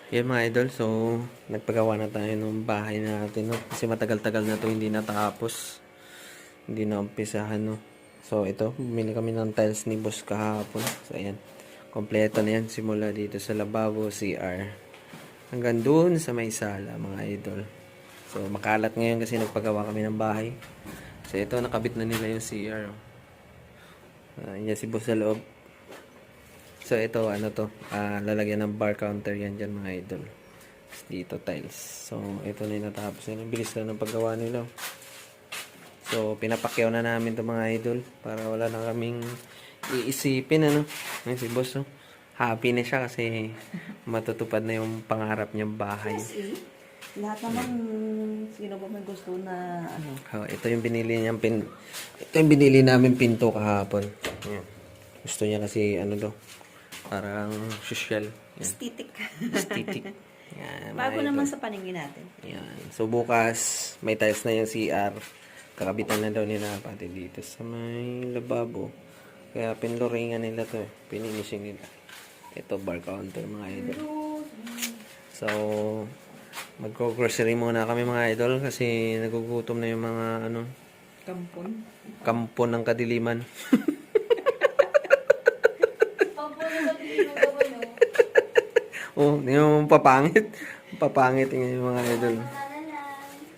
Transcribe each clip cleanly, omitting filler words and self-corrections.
Yan mga idol, so nagpagawa na tayo ng bahay natin, no? Kasi matagal-tagal na to hindi natapos. Hindi na umpisahan, no? So ito, bumili kami ng tiles ni boss kahapon. So ayan, kompleto na yan. Simula dito sa lababo, CR. Hanggang doon sa may sala, mga idol. So makalat ngayon kasi nagpagawa kami ng bahay. So ito, nakabit na nila yung CR. Yan si boss sa loob. So ito, ano to, lalagyan ng bar counter yan dyan mga idol. Dito tiles. So ito na yung natapos nila. Bilis lang ng paggawa nila. So pinapakyaw na namin to mga idol para wala na kaming iisipin, ano. Ngayon si boss, oh, happy na siya kasi matutupad na yung pangarap niyang bahay. Lahat naman, sino ba may gusto na ano? Ito yung binili niyang ito yung binili namin pinto kahapon. Ayan. Gusto niya kasi ano to, parang social. Yan. Aesthetic. Aesthetic. Yan, Bago mga naman idol. sa paningin natin. Yan. So bukas, may tiles na yung CR. Kakabitan na daw nila pati dito sa may lababo. Kaya pinloringan nila to. Pininising nila. Ito bar counter mga idol. So, magko-grocery muna kami mga idol kasi nagugutom na yung mga ano, Kampon. kampo ng kadiliman. Oh, yung papangit. Papangit yung mga idol.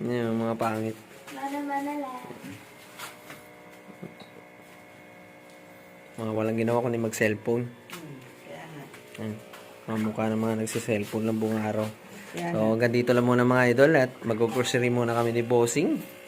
Yung mga pangit. Mga walang ginawa kundi mag-cellphone. Kaya nga. Mga mukha ng mga nagsi-cellphone lang buong araw. Kaya So, hanggang dito lang muna mga idol at mag-grocery muna kami ni Bossing.